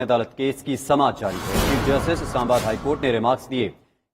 अदालत केस की समाअत जारी है। Chief justice Islamabad high court ने रिमार्क्स दिए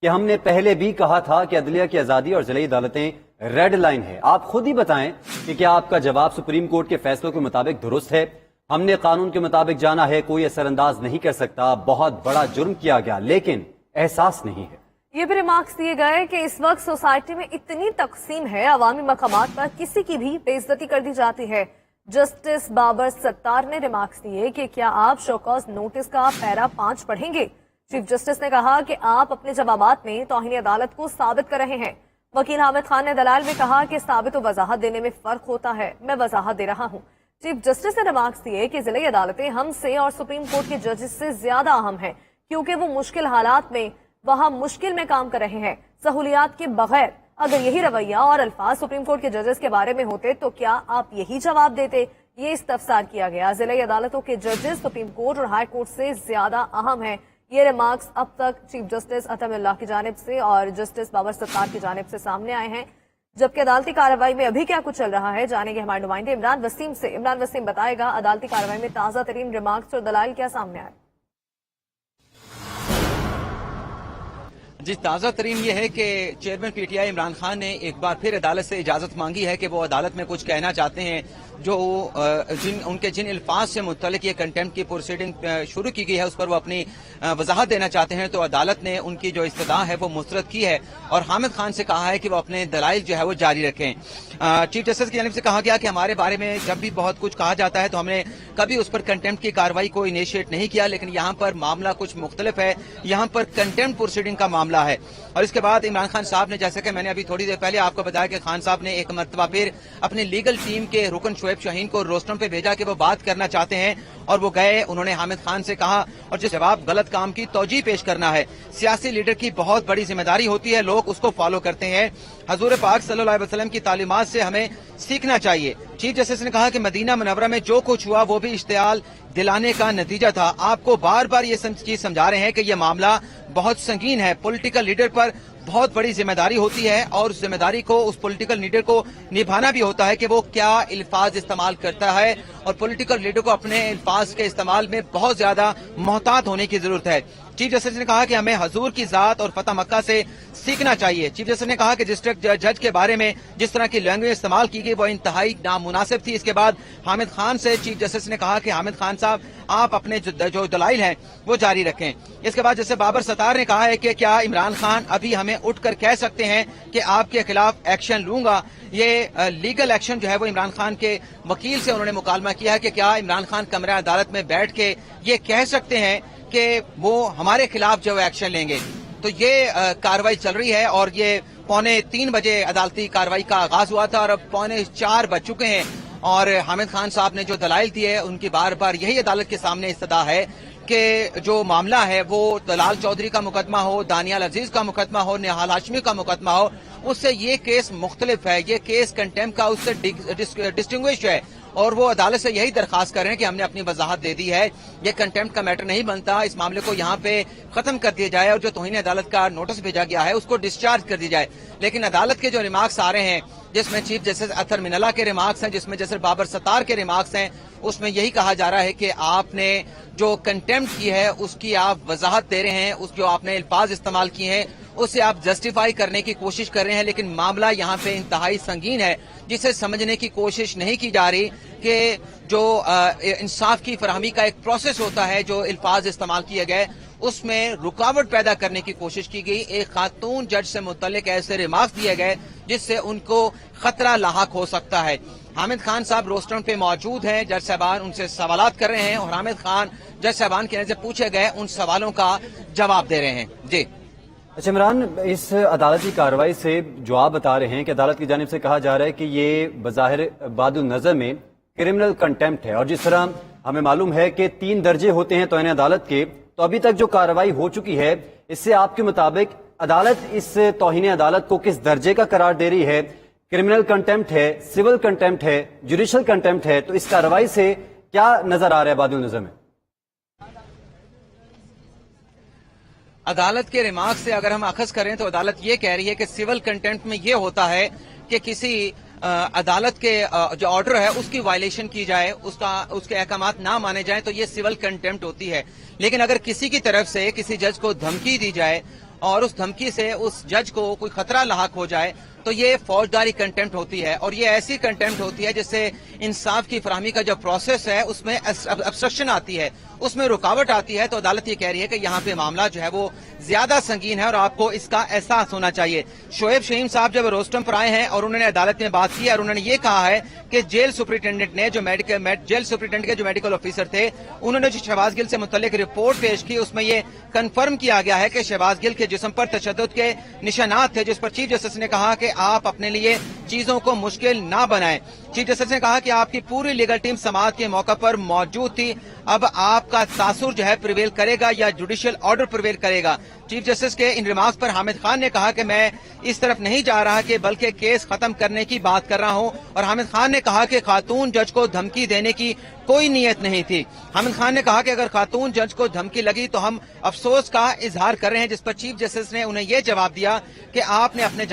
कि हमने पहले भी कहा था कि अदलिया की आज़ादी और ज़िली अदालतें रेड लाइन है। आप खुद ही बताएं कि क्या आपका जवाब सुप्रीम कोर्ट के फैसलों के मुताबिक दुरुस्त है? हमने कानून के मुताबिक जाना है, कोई असरअंदाज नहीं कर सकता, बहुत बड़ा जुर्म किया गया लेकिन एहसास नहीं है। ये भी रिमार्क्स दिए गए कि इस वक्त सोसाइटी में इतनी तकसीम है, अवामी मकामात पर किसी की भी बेइज्जती कर दी जाती है। जस्टिस बाबर सत्तार ने रिमार्क्स दिए कि क्या आप शोकॉज नोटिस का पैरा 5 पढ़ेंगे? चीफ जस्टिस ने कहा कि आप अपने जवाबात में तौहीन अदालत को साबित कर रहे हैं। वकील हामिद खान ने दलाल में कहा कि साबित और वजाहत देने में फर्क होता है, मैं वजाहत दे रहा हूँ। चीफ जस्टिस ने रिमार्क्स दिए कि जिले अदालतें हमसे और सुप्रीम कोर्ट के जजेस से ज्यादा अहम है, क्योंकि वो मुश्किल हालात में वहां मुश्किल में काम कर रहे हैं, सहूलियात के बगैर। अगर यही रवैया और अल्फाज सुप्रीम कोर्ट के जजेस के बारे में होते तो क्या आप यही जवाब देते? ये इस्तफसार किया गया। जिले अदालतों के जजेस सुप्रीम कोर्ट और हाई कोर्ट से ज्यादा अहम है। ये रिमार्क्स अब तक चीफ जस्टिस अतमुल्लाह की जानिब से और जस्टिस बाबर सत्तार की जानिब से सामने आए हैं। जबकि अदालती कार्रवाई में अभी क्या कुछ चल रहा है, जानेंगे हमारे नुमाइंदे इमरान वसीम से। इमरान वसीम बताएगा अदालती कार्रवाई में ताजा तरीन रिमार्क्स और दलाइल क्या सामने आए। जी, ताज़ा तरीन ये है कि चेयरमैन पीटीआई इमरान खान ने एक बार फिर अदालत से इजाजत मांगी है कि वो अदालत में कुछ कहना चाहते हैं। जो जिन अल्फाज से मुतल्लिक ये कंटेम्प्ट की प्रोसीडिंग शुरू की गई है उस पर वो अपनी वजाहत देना चाहते हैं। तो अदालत ने उनकी जो इस्तदा है वो मुस्तरद की है और हामिद खान से कहा है कि वो अपने दलाइल जो है वो जारी रखें। चीफ जस्टिस की जानिब से कहा गया कि हमारे बारे में जब भी बहुत कुछ कहा जाता है तो हमने कभी उस पर कंटेम्प्ट की कार्रवाई को इनिशिएट नहीं किया, लेकिन यहाँ पर मामला कुछ मुख्तलिफ है। यहाँ पर कंटेम्प्ट प्रोसीडिंग का मामला है। और इसके बाद इमरान खान साहब ने, जैसे कि मैंने अभी थोड़ी देर पहले आपको बताया कि खान साहब ने एक मरतबा फिर अपनी लीगल टीम के रुकन शोएब शाहीन को रोस्टम पे भेजा कि वो बात करना चाहते हैं और वो गए। उन्होंने हामिद खान से कहा और जिस जवाब गलत काम की तौजीह पेश करना है। सियासी लीडर की बहुत बड़ी जिम्मेदारी होती है, लोग उसको फॉलो करते हैं। हजूर पाक सल्लल्लाहु अलैहि वसल्लम की तालीमात से हमें सीखना चाहिए। चीफ जस्टिस ने कहा कि मदीना मुनव्वरा में जो कुछ हुआ वो भी इश्तियाल दिलाने का नतीजा था। आपको बार बार ये चीज समझा रहे हैं कि ये मामला बहुत संगीन है। पॉलिटिकल लीडर पर बहुत बड़ी जिम्मेदारी होती है और उस जिम्मेदारी को उस पॉलिटिकल लीडर को निभाना भी होता है कि वो क्या अल्फाज इस्तेमाल करता है। और पॉलिटिकल लीडर को अपने अल्फाज के इस्तेमाल में बहुत ज्यादा मोहतात होने की जरूरत है। चीफ जस्टिस ने कहा कि हमें हजूर की जात और फतह मक्का से सीखना चाहिए। चीफ जस्टिस ने कहा कि डिस्ट्रिक्ट जज के बारे में जिस तरह की लैंग्वेज इस्तेमाल की गई वो इंतहाई नामुनासिब थी। इसके बाद हामिद खान से चीफ जस्टिस ने कहा कि हामिद खान साहब आप अपने जो दलाइल हैं वो जारी रखें। इसके बाद जैसे बाबर सत्तार ने कहा है कि क्या इमरान खान अभी हमें उठकर कह सकते हैं कि आपके खिलाफ एक्शन लूंगा। ये लीगल एक्शन जो है वो इमरान खान के वकील से उन्होंने मुकालमा किया है कि क्या इमरान खान कमरा अदालत में बैठ के ये कह सकते हैं कि वो हमारे खिलाफ जो एक्शन लेंगे। तो ये कार्रवाई चल रही है और ये 3:15 बजे अदालती कार्रवाई का आगाज हुआ था और अब 4:45 बज चुके हैं। और हामिद खान साहब ने जो दलाइल दिए उनकी बार बार यही अदालत के सामने इस्तदा है कि जो मामला है वो दलाल चौधरी का मुकदमा हो, दानियाल अजीज का मुकदमा हो, निहाल हाशमी का मुकदमा हो, उससे ये केस मुख्तलिफ है। ये केस कंटेम्प्ट का उससे डिस्टिंग्विश है और वो अदालत से यही दरखास्त कर रहे हैं कि हमने अपनी वजाहत दे दी है, ये कंटेम्प्ट का मैटर नहीं बनता, इस मामले को यहाँ पे खत्म कर दिया जाए और जो तौहीन अदालत का नोटिस भेजा गया है उसको डिस्चार्ज कर दी जाए। लेकिन अदालत के जो रिमार्क्स आ रहे हैं जिसमें चीफ जस्टिस अतर मिनला के रिमार्क्स हैं, जिसमें जस्टिस बाबर सत्तार के रिमार्क्स हैं, उसमें यही कहा जा रहा है कि आपने जो कंटेम्प्ट की है उसकी आप वजाहत दे रहे हैं, उस जो आपने अल्फाज इस्तेमाल किए हैं उसे आप जस्टिफाई करने की कोशिश कर रहे हैं। लेकिन मामला यहाँ पे इंतहाई संगीन है जिसे समझने की कोशिश नहीं की जा रही कि जो इंसाफ की फरहमी का एक प्रोसेस होता है, जो अल्फाज इस्तेमाल किए गए उसमें रुकावट पैदा करने की कोशिश की गई। एक खातून जज से मुतल्लिक ऐसे रिमार्क्स दिए गए जिससे उनको खतरा लाहक हो सकता है। हामिद खान साहब रोस्टर पे मौजूद हैं, जज साहबान उनसे सवालात कर रहे हैं और हामिद खान जज साहबान की नजर से पूछे गए उन सवालों का जवाब दे रहे हैं। जी अच्छा इमरान, इस अदालती कार्रवाई से जो आप बता रहे हैं कि अदालत की जानिब से कहा जा रहा है कि ये बज़ाहिर बादुल नज़र में क्रिमिनल कंटेम्प्ट है और जिस तरह हमें मालूम है कि 3 दर्जे होते हैं तौहीन अदालत के, तो अभी तक जो कार्रवाई हो चुकी है इससे आपके मुताबिक अदालत इस तौहीन अदालत को किस दर्जे का करार दे रही है? क्रिमिनल कंटेम्प्ट है, सिविल कंटेम्प्ट है, जुडिशल कंटेम्प्ट है? तो इस कार्रवाई से क्या नजर आ रहा है बादुल नजर में? अदालत के रिमार्क से अगर हम अखज़ करें तो अदालत ये कह रही है कि सिविल कंटेम्प्ट में ये होता है कि किसी अदालत के जो ऑर्डर है उसकी वायलेशन की जाए, उसके अहकामात ना माने जाए तो ये सिविल कंटेम्प्ट होती है। लेकिन अगर किसी की तरफ से किसी जज को धमकी दी जाए और उस धमकी से उस जज को कोई खतरा लाहक हो जाए तो ये फौजदारी कंटेम्प्ट होती है, और ये ऐसी कंटेम्प्ट होती है जिससे इंसाफ की फराहमी का जो प्रोसेस है उसमें ऑब्स्ट्रक्शन आती है, उसमें रुकावट आती है। तो अदालत ये कह रही है कि यहाँ पे मामला जो है वो ज्यादा संगीन है और आपको इसका एहसास होना चाहिए। शोएब शहीन साहब जब रोस्टम पर आए हैं और उन्होंने अदालत में बात की और उन्होंने ये कहा है कि जेल सुपरिटेंडेंट ने जेल सुपरिटेंडेंट के जो मेडिकल ऑफिसर थे उन्होंने जो शहबाज गिल से मुतल्लिक रिपोर्ट पेश की उसमें ये कंफर्म किया गया है कि शहबाज गिल के जिस्म पर तशद्दुद के निशानात थे, जिस पर चीफ जस्टिस ने कहा कि आप अपने लिए चीजों को मुश्किल ना बनाएं। चीफ जस्टिस ने कहा कि आपकी पूरी लीगल टीम समाअत के मौका पर मौजूद थी, अब आपका तासुर जो है प्रिवेल करेगा या जुडिशियल ऑर्डर प्रिवेल करेगा। चीफ जस्टिस के इन रिमार्क्स पर हामिद खान ने कहा कि मैं इस तरफ नहीं जा रहा कि बल्कि केस खत्म करने की बात कर रहा हूं, और हामिद खान ने कहा कि खातून जज को धमकी देने की कोई नीयत नहीं थी। हामिद खान ने कहा कि अगर खातून जज को धमकी लगी तो हम अफसोस का इजहार कर रहे हैं, जिस पर चीफ जस्टिस ने उन्हें यह जवाब दिया कि आपने अपने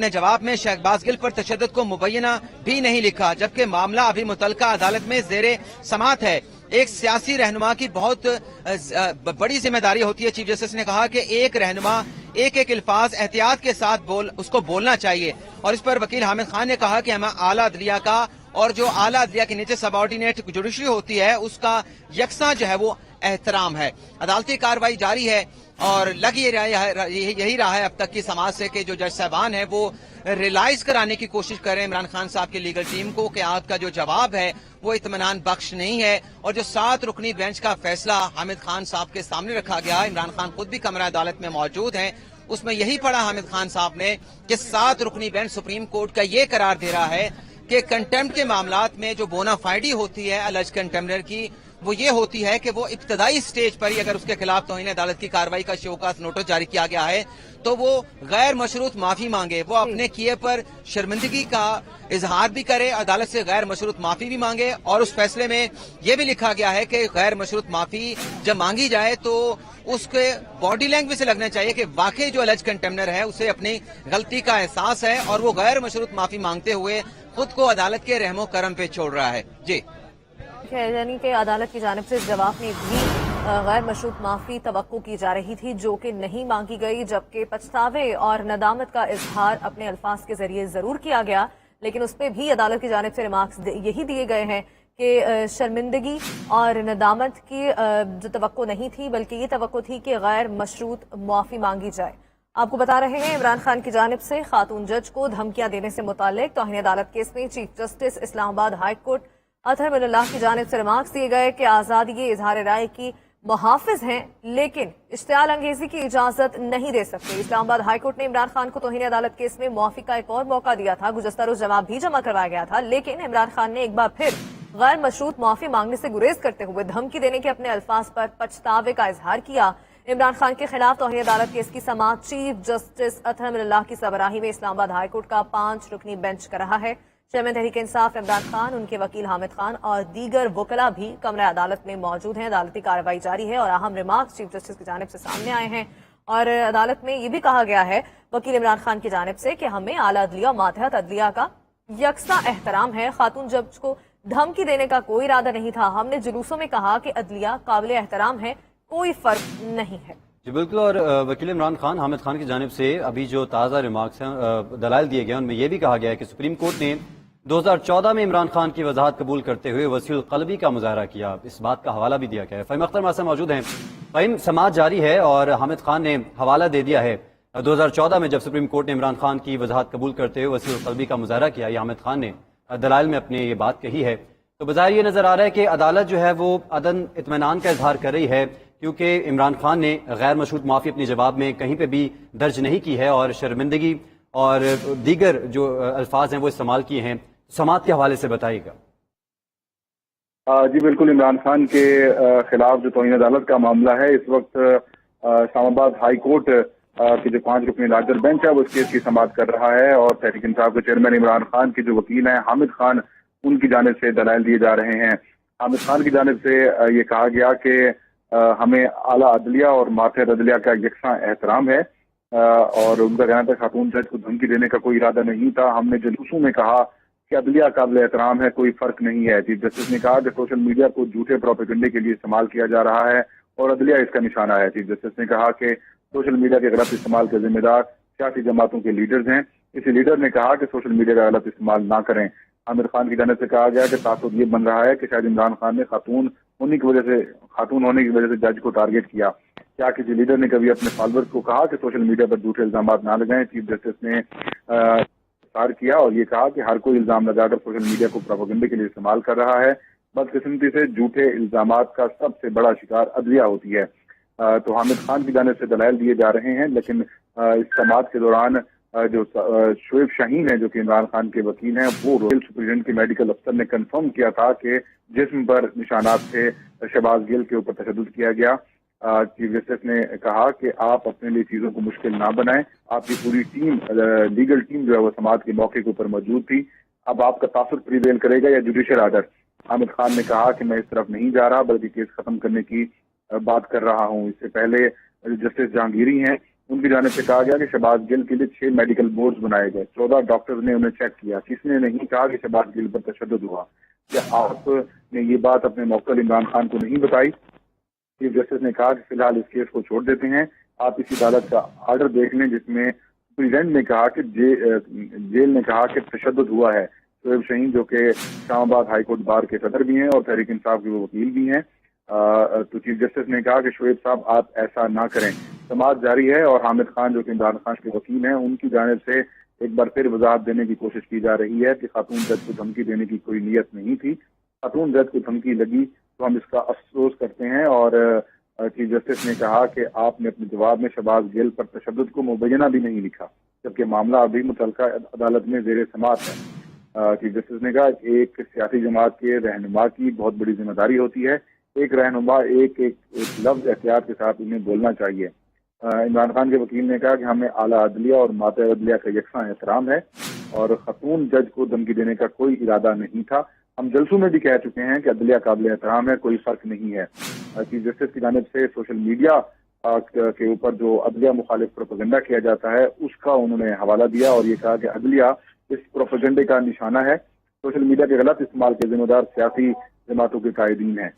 जवाब में शहबाज गिल पर तशद्दुद को मुबैना भी नहीं लिखा, जबकि मामला अभी मुतल्लिका अदालत में जेरे समाअत है। एक सियासी रहनुमा की बहुत बड़ी जिम्मेदारी होती है। चीफ जस्टिस ने कहा कि एक रहनुमा एक एक अल्फाज एहतियात के साथ उसको बोलना चाहिए, और इस पर वकील हामिद खान ने कहा कि हमें आला अदलिया का और जो आला अदलिया के नीचे सबऑर्डिनेट जुडिशरी होती है उसका यकसा जो है वो एहतराम है। अदालती कार्रवाई जारी है और लग यही रहा है अब तक की समाज से कि जो जज साहबान है वो रियलाइज कराने की कोशिश कर रहे हैं इमरान खान साहब की लीगल टीम को कि आपका जो जवाब है वो इत्मीनान बख्श नहीं है। और जो 7 रुकनी बेंच का फैसला हामिद खान साहब के सामने रखा गया, इमरान खान खुद भी कमरा अदालत में मौजूद हैं, उसमें यही पढ़ा हामिद खान साहब ने कि 7 रुकनी बेंच सुप्रीम कोर्ट का ये करार दे रहा है कि कंटेम्प्ट के मामलात में जो बोनाफाइडी होती है अलज कंटेम्प्टर की, वो ये होती है कि वो इब्तदाई स्टेज पर ही अगर उसके खिलाफ तौहीन अदालत की कार्रवाई का शोकास नोटिस जारी किया गया है तो वो गैर मशरूत माफी मांगे, वो अपने किए पर शर्मिंदगी का इजहार भी करे, अदालत से गैर मशरूत माफी भी मांगे। और उस फैसले में यह भी लिखा गया है कि गैर मशरूत माफी जब मांगी जाए तो उसके बॉडी लैंग्वेज से लगना चाहिए कि वाकई जो अलज कंटेम्प्टर है उसे अपनी गलती का एहसास है और वो गैर मशरूत माफी मांगते हुए खुद को अदालत के रहमो करम पे छोड़ रहा है। जी, यानी कि अदालत की जानिब से जवाब में भी गैर मशरूत माफी तवक्को की जा रही थी जो कि नहीं मांगी गई, जबकि पछतावे और नदामत का इजहार अपने अल्फाज के जरिए जरूर किया गया, लेकिन उस पर भी अदालत की जानिब से रिमार्क्स यही दिए गए हैं कि शर्मिंदगी और नदामत की जो तवक्को नहीं थी बल्कि ये तवक्को थी कि गैर मशरूत माफी मांगी जाए। आपको बता रहे हैं इमरान खान की जानिब से खातून जज को धमकियां देने से मुतालिक तौहीन अदालत केस में chief justice Islamabad high court Athar Minallah की जानिब से रिमार्क्स दिए गए कि आजादी इजहार राय की मुहाफिज हैं लेकिन इश्तियाल अंगेजी की इजाजत नहीं दे सकते। इस्लामाबाद हाई कोर्ट ने इमरान खान को तौहीन अदालत केस में मुआफी का एक और मौका दिया था। गुज़श्ता रोज जवाब भी जमा करवाया गया था, लेकिन इमरान खान ने एक बार फिर गैर मशरूत माफी मांगने से गुरेज करते हुए धमकी देने के अपने अल्फाज पर पछतावे का इजहार किया। इमरान खान के खिलाफ तौहीन अदालत केस की समाअत चीफ जस्टिस अतहर मिनल्लाह की सरबराही में इस्लामाबाद हाई कोर्ट का 5 रुकनी बेंच कर रहा है। चेयरमैन तहरीक इंसाफ इमरान खान, उनके वकील हामिद खान और दीगर वकला भी कमरा अदालत में मौजूद हैं। अदालती कार्रवाई जारी है और अहम रिमार्क्स चीफ जस्टिस की जानिब से सामने आए हैं और अदालत में ये भी कहा गया है वकील इमरान खान की जानिब से कि हमें आला अदलिया मातहत अदलिया का यकसा एहतराम है। खातून जज को धमकी देने का कोई इरादा नहीं था। हमने जुलूसों में कहा कि अदलिया काबिल एहतराम है, कोई फर्क नहीं है। जी बिल्कुल। और वकील इमरान खान हामिद खान की जानिब से अभी जो ताज़ा रिमार्क्स हैं दलाइल दिए गए उनमें यह भी कहा गया है कि सुप्रीम कोर्ट ने 2014 में इमरान खान की वजाहत कबूल करते हुए वसीउल क़ल्बी का मुजाहरा किया। इस बात का हवाला भी दिया गया है। फ़हीम अख्तर हमारे साथ मौजूद हैं। फ़हीम, समाअत जारी है और हामिद खान ने हवाला दे दिया है 2014 में जब सुप्रीम कोर्ट ने इमरान खान की वजाहत कबूल करते हुए वसीउल क़ल्बी का मुजाहरा किया। ये हामिद खान ने दलाइल में अपने ये बात कही है, तो बज़ाहिर ये नजर आ रहा है कि अदालत जो है वो अदन इत्मीनान का इजहार कर रही है क्योंकि इमरान खान ने गैर मशरूत माफी अपने जवाब में कहीं पे भी दर्ज नहीं की है और शर्मिंदगी और दीगर जो अल्फाज हैं वो इस्तेमाल किए हैं। समाअत के हवाले से बताइएगा। जी बिल्कुल, इमरान खान के खिलाफ जो तौहीन अदालत का मामला है इस वक्त इस्लामाबाद हाई कोर्ट की जो 5 रुकनी लार्जर बेंच है वो इस केस की समाअत कर रहा है और तहरीक इंसाफ के चेयरमैन इमरान खान के जो वकील हैं हामिद खान, उनकी जानिब से दलाइल दिए जा रहे हैं। हामिद खान की जानिब से ये कहा गया कि हमें आला अदलिया और मातहत अदलिया का यकसा एहतराम है اور ان کا کہنا تھا خاتون جج کو دھمکی دینے کا کوئی ارادہ نہیں تھا. ہم نے جلوسوں میں کہا کہ عدلیہ قابل احترام ہے, کوئی فرق نہیں ہے. چیف جسٹس نے کہا کہ سوشل میڈیا کو جھوٹے پروپیگنڈے کے لیے استعمال کیا جا رہا ہے اور عدلیہ اس کا نشانہ ہے. چیف جسٹس نے کہا کہ سوشل میڈیا کے غلط استعمال کے ذمہ دار سیاسی جماعتوں کے لیڈرز ہیں. کسی لیڈر نے کہا کہ سوشل میڈیا کا غلط استعمال نہ کریں. عامر خان کی جانب سے کہا گیا کہ تاثر یہ بن رہا ہے کہ شاید عمران خان نے خاتون ہونے کی وجہ سے جج کو ٹارگٹ کیا. کیا کسی لیڈر نے کبھی اپنے فالوورز کو کہا کہ سوشل میڈیا پر جھوٹے الزامات نہ لگائیں؟ چیف جسٹس نے کیا اور یہ کہا کہ ہر کوئی الزام لگا کر سوشل میڈیا کو پروپیگنڈے کے لیے استعمال کر رہا ہے. بدقسمتی سے جھوٹے الزامات کا سب سے بڑا شکار عدلیہ ہوتی ہے. تو حامد خان کی جانب سے دلائل دیے جا رہے ہیں, لیکن اس سماعت کے دوران جو شعیب شاہین ہے جو کہ عمران خان کے وکیل ہیں, وہ رویل سپرنٹینڈنٹ کے میڈیکل افسر نے کنفرم کیا تھا کہ جسم پر نشانات تھے, شہباز گل کے اوپر تشدد کیا گیا. چیف جسٹس نے کہا کہ آپ اپنے لیے چیزوں کو مشکل نہ بنائیں. آپ کی پوری ٹیم, لیگل ٹیم جو ہے وہ سماعت کے موقع کے اوپر موجود تھی. اب آپ کا تاثر پریویل کرے گا یا جوڈیشل آرڈر؟ حامد خان نے کہا کہ میں اس طرف نہیں جا رہا بلکہ کیس ختم کرنے کی بات کر رہا ہوں. اس سے پہلے جسٹس جہانگیری ہیں, ان کی جانب سے کہا گیا کہ شہباز گل کے لیے 6 میڈیکل بورڈز بنائے گئے, 14 ڈاکٹرز نے انہیں چیک کیا. کسی نے نہیں کہا کہ شہباز گل پر تشدد ہوا. کیا آپ نے یہ بات اپنے موکل عمران خان کو نہیں بتائی؟ چیف جسٹس نے کہا کہ فی الحال اس کیس کو چھوڑ دیتے ہیں. آپ اس عدالت کا آرڈر دیکھ لیں جس میں پریزیڈنٹ نے کہا کہ جیل نے کہا کہ تشدد ہوا ہے. شعیب شاہین جو کہ اسلام آباد ہائی کورٹ بار کے صدر بھی ہیں اور تحریک انصاف کے وہ وکیل بھی ہیں, تو چیف جسٹس نے کہا کہ شعیب صاحب آپ ایسا نہ کریں. سماعت جاری ہے اور حامد خان جو کہ عمران خان کے وکیل ہیں, ان کی جانب سے ایک بار پھر وضاحت دینے کی کوشش کی جا رہی ہے کہ خاتون جج کو دھمکی دینے کی کوئی نیت نہیں تھی. خاتون جج کو دھمکی لگی تو ہم اس کا افسوس کرتے ہیں. اور چیف جسٹس نے کہا کہ آپ نے اپنے جواب میں شہباز گل پر تشدد کو مبینہ بھی نہیں لکھا, جبکہ معاملہ ابھی متعلقہ عدالت میں زیر سماعت ہے. چیف جسٹس نے کہا کہ ایک سیاسی جماعت کے رہنما کی بہت بڑی ذمہ داری ہوتی ہے. ایک رہنما ایک لفظ احتیاط کے ساتھ انہیں بولنا چاہیے. عمران خان کے وکیل نے کہا کہ ہمیں اعلیٰ عدلیہ اور ماتے عدلیہ کا یکساں احترام ہے اور خاتون جج کو دھمکی دینے کا کوئی ارادہ نہیں تھا. ہم جلسوں میں بھی کہہ چکے ہیں کہ عدلیہ قابل احترام ہے, کوئی فرق نہیں ہے. چیف جسٹس کی جانب سے سوشل میڈیا کے اوپر جو عدلیہ مخالف پروپیگنڈا کیا جاتا ہے اس کا انہوں نے حوالہ دیا اور یہ کہا کہ عدلیہ اس پروپیگنڈے کا نشانہ ہے. سوشل میڈیا کے غلط استعمال کے ذمہ دار سیاسی جماعتوں کے قائدین ہیں.